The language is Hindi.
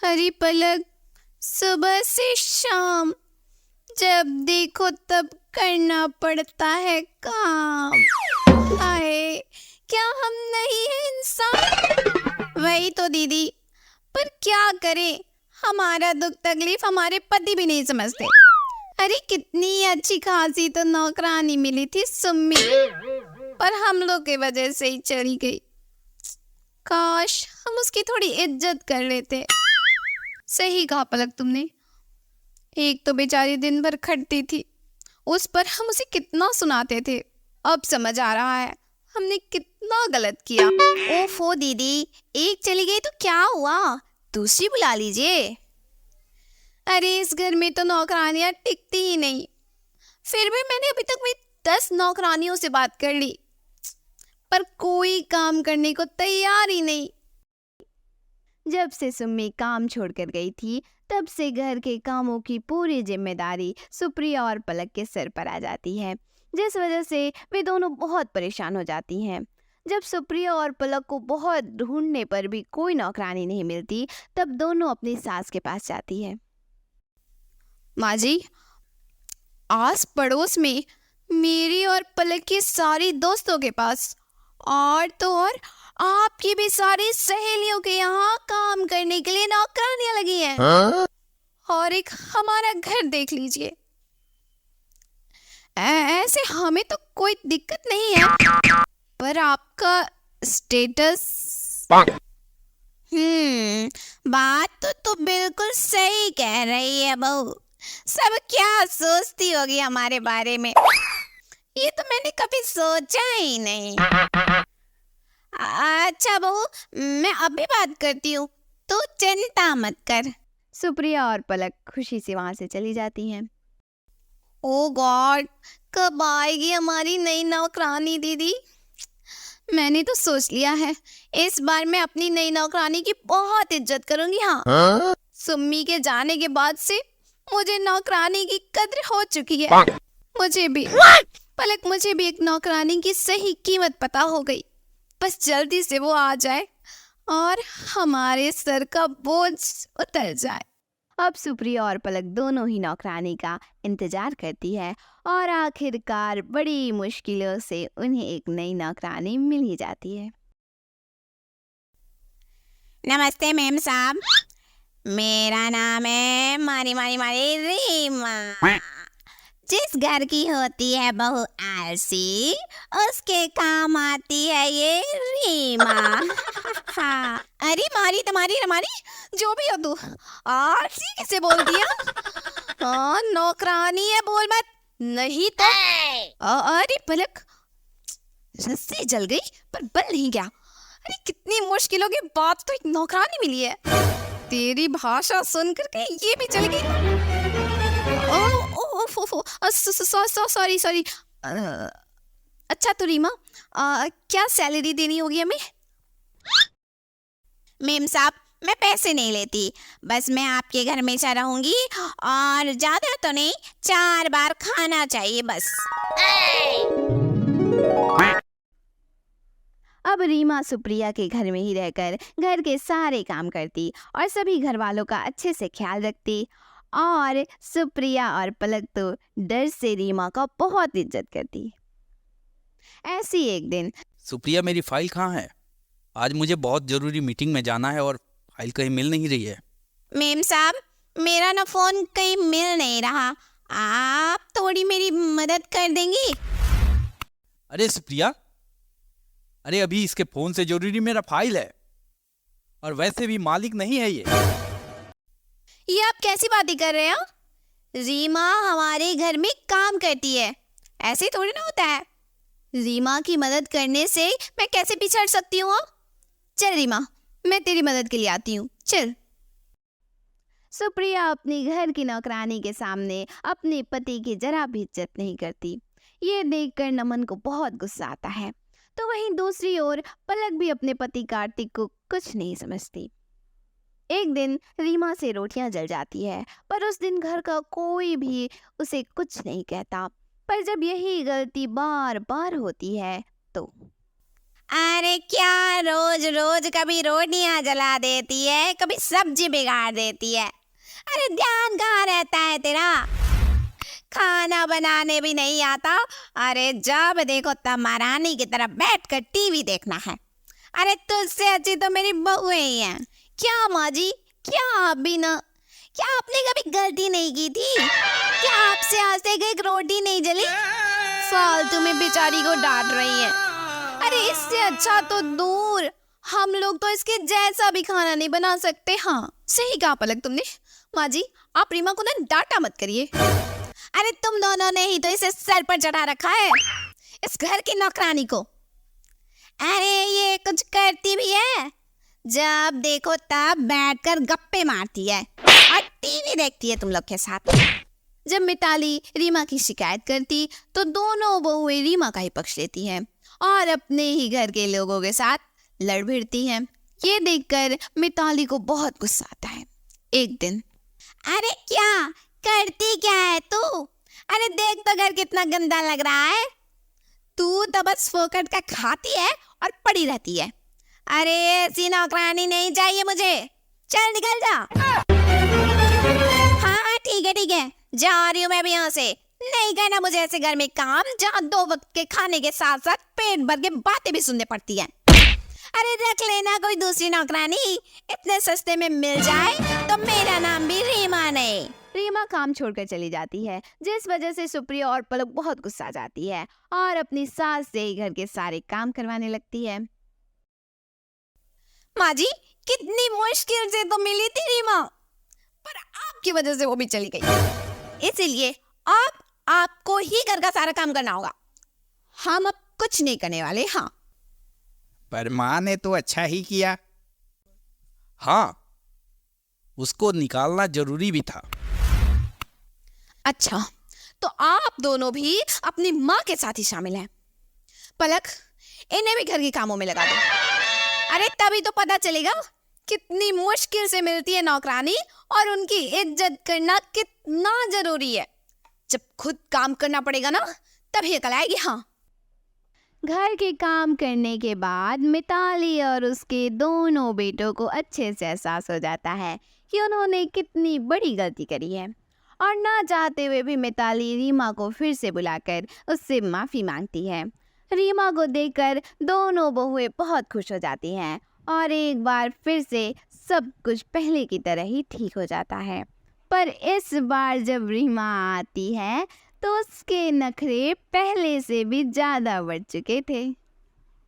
हरी पलक, सुबह से शाम जब देखो तब करना पड़ता है काम। हाय, क्या हम नहीं हैं इंसान? वही तो दीदी, पर क्या करें, हमारा दुख तकलीफ हमारे पति भी नहीं समझते। अरे कितनी अच्छी खासी तो नौकरानी मिली थी सुम्मी, पर हम लोग की वजह से ही चली गई। काश हम उसकी थोड़ी इज्जत कर लेते। सही कहा पलक तुमने। एक तो बेचारी दिन भर खटती थी, उस पर हम उसे कितना सुनाते थे। अब समझ आ रहा है हमने कितना गलत किया। ओफो दीदी, एक चली गई तो क्या हुआ, दूसरी बुला लीजिए। अरे इस घर में तो नौकरानियां टिकती ही नहीं। फिर भी मैंने अभी तक भी 10 नौकरानियों से बात कर ली, पर कोई काम करने को तैयार ही नहीं। जब से सुम्मी काम छोड़कर गई थी, तब से घर के कामों की पूरी जिम्मेदारी सुप्रिया और पलक के सिर पर आ जाती है, जिस वजह से वे दोनों बहुत परेशान हो जाती हैं। जब सुप्रिया और पलक को बहुत ढूंढने पर भी कोई नौकरानी नहीं मिलती, तब दोनों अपनी सास के पास जाती है। माँ जी, आस पड़ोस में मेरी और पलक की सारी दोस्तों के पास और तो और आपकी भी सारी सहेलियों के यहाँ काम करने के लिए नौकरानियां लगी हैं। और एक हमारा घर देख लीजिए। ऐसे हमें तो कोई दिक्कत नहीं है, पर आपका स्टेटस। बात तो बिल्कुल सही कह रही है बहू। सब क्या सोचती होगी हमारे बारे में, ये तो मैंने कभी सोचा ही नहीं। अच्छा बहू, मैं अभी बात करती हूँ, तो चिंता मत कर। सुप्रिया और पलक खुशी से वहां से चली जाती हैं। ओ गॉड, कब आएगी हमारी नई नौकरानी दीदी? मैंने तो सोच लिया है, इस बार मैं अपनी नई नौकरानी की बहुत इज्जत करूंगी। हाँ, सुम्मी के जाने के बाद से मुझे नौकरानी की कद्र हो चुकी है। मुझे भी पलक, मुझे भी एक नौकरानी की सही कीमत पता हो गई। बस जल्दी से वो आ जाए और हमारे सर का बोझ उतर जाए। अब सुप्रिया और पलक दोनों ही नौकरानी का इंतजार करती है और आखिरकार बड़ी मुश्किलों से उन्हें एक नई नौकरानी मिल ही जाती है। नमस्ते मेम साहब, मेरा नाम है मारी मारी मारी रीमा। जिस घर की होती है बहू आलसी, उसके काम आती है ये रीमा। हाँ, अरे मारी तुम्हारी हमारी जो भी हो तू, आलसी किसे बोल दिया? हाँ, नौकरानी है, बोल मत, नहीं तो। अरे पलक, रस्सी जल गई पर बल नहीं गया। अरे कितनी मुश्किलों के बाद तो एक नौकरानी मिली है। तेरी भाषा सुन करके ये भी चल गई। सॉरी। अच्छा तो रीमा, क्या सैलरी देनी होगी हमें? मेम साहब, मैं पैसे नहीं लेती, बस मैं आपके घर में रहूंगी और ज्यादा तो नहीं, 4 बार खाना चाहिए बस। अब रीमा सुप्रिया के घर में ही रहकर घर के सारे काम करती और सभी घर वालों का अच्छे से ख्याल रखती। और सुप्रिया और पलक तो डर से रीमा का बहुत इज्जत करती। ऐसी एक दिन, सुप्रिया, मेरी फाइल कहाँ है? आज मुझे बहुत जरूरी मीटिंग में जाना है और फाइल कहीं मिल नहीं रही है। मेम साहब, मेरा ना फोन कहीं मिल नहीं रहा, आप थोड़ी मेरी मदद कर देंगी? अरे सुप्रिया, अरे अभी इसके फोन से जरूरी मेरा फाइल है, और वैसे भी मालिक नहीं है ये आप कैसी बातें कर रहे हो? रीमा हमारे घर में काम करती है, ऐसे थोड़ी ना होता है। रीमा की मदद करने से मैं कैसे पीछे हट सकती हूँ? चल रीमा, मैं तेरी मदद के लिए आती हूँ, चल। सुप्रिया अपनी घर की नौकरानी के सामने अपने पति की जरा भी इज्जत नहीं करती। ये देखकर नमन को बहुत गुस्सा आता है। तो वहीं दूसरी ओर पलक भी अपने पति कार्तिक को कुछ नहीं समझती। एक दिन रीमा से रोटियां जल जाती है, पर उस दिन घर का कोई भी उसे कुछ नहीं कहता। पर जब यही गलती बार बार होती है तो अरे क्या रोज रोज कभी रोटियां जला देती है, कभी सब्जी बिगाड़ देती है। अरे ध्यान कहाँ रहता है तेरा? खाना बनाने भी नहीं आता। अरे जब देखो तब महारानी की तरह बैठकर टीवी देखना है। अरे तुझसे अच्छी तो मेरी बहुएं ही हैं। क्या माँ जी, क्या आप भी ना, क्या आपने कभी गलती नहीं की थी? क्या आपसे आज तक एक रोटी नहीं जली? फालतू में बेचारी को डांट रही है। अरे इससे अच्छा तो दूर, हम लोग तो इसके जैसा भी खाना नहीं बना सकते। हाँ सही कहा पलक तुमने। माँ जी आप रीमा को ना डांटा मत करिए। अरे तुम दोनों ने ही तो इसे सर पर चढ़ा रखा है, इस घर की नौकरानी को। अरे ये कुछ करती भी है, जब देखो तब बैठकर गप्पे मारती है और टीवी देखती है तुम लोग के साथ। जब मिताली रीमा की शिकायत करती तो दोनों बहुएं रीमा का ही पक्ष लेती हैं और अपने ही घर के लोगों के साथ लड़ भिड़ती हैं। ये देखकर मिताली को बहुत गुस्सा आता है। एक दिन, अरे क्या करती क्या है तू? अरे देख तो घर कितना गंदा लग रहा है। तू तो बस फोकट का खाती है और पड़ी रहती है। अरे ऐसी नौकरानी नहीं चाहिए मुझे, चल निकल जा। हाँ ठीक है, जा रही हूँ मैं भी यहाँ से। नहीं करना मुझे ऐसे घर में काम जहाँ 2 वक्त के खाने के साथ साथ पेट भर के बातें भी सुनने पड़ती हैं। अरे रख लेना कोई दूसरी नौकरानी, इतने सस्ते में मिल जाए तो मेरा नाम भी रीमा नहीं। रीमा काम छोड़कर चली जाती है, जिस वजह से सुप्रिया और पलक बहुत गुस्सा जाती है और अपनी सास से ही घर के सारे काम करवाने लगती है। माँ जी कितनी मुश्किल से तो मिली थी रीमा, पर आपकी वजह से वो भी चली गई। इसीलिए अब आपको ही घर का सारा काम करना होगा। हम अब कुछ नहीं करने वाले। हाँ पर माँ ने तो अच्छा ही किया। हाँ उसको निकालना जरूरी भी था। अच्छा तो आप दोनों भी अपनी माँ के साथ ही शामिल हैं। पलक इन्हें भी घर के कामों में लगा दो। अरे तभी तो पता चलेगा कितनी मुश्किल से मिलती है नौकरानी और उनकी इज्जत करना कितना जरूरी है। जब खुद काम करना पड़ेगा ना तभी अकल आएगी। हाँ घर के काम करने के बाद मिताली और उसके दोनों बेटों को अच्छे से एहसास हो जाता है कि उन्होंने कितनी बड़ी गलती करी है और ना चाहते हुए भी मिताली रीमा को फिर से बुलाकर उससे माफ़ी मांगती है। रीमा को देखकर दोनों बहुएं बहुत खुश हो जाती हैं और एक बार फिर से सब कुछ पहले की तरह ही ठीक हो जाता है। पर इस बार जब रीमा आती है तो उसके नखरे पहले से भी ज़्यादा बढ़ चुके थे।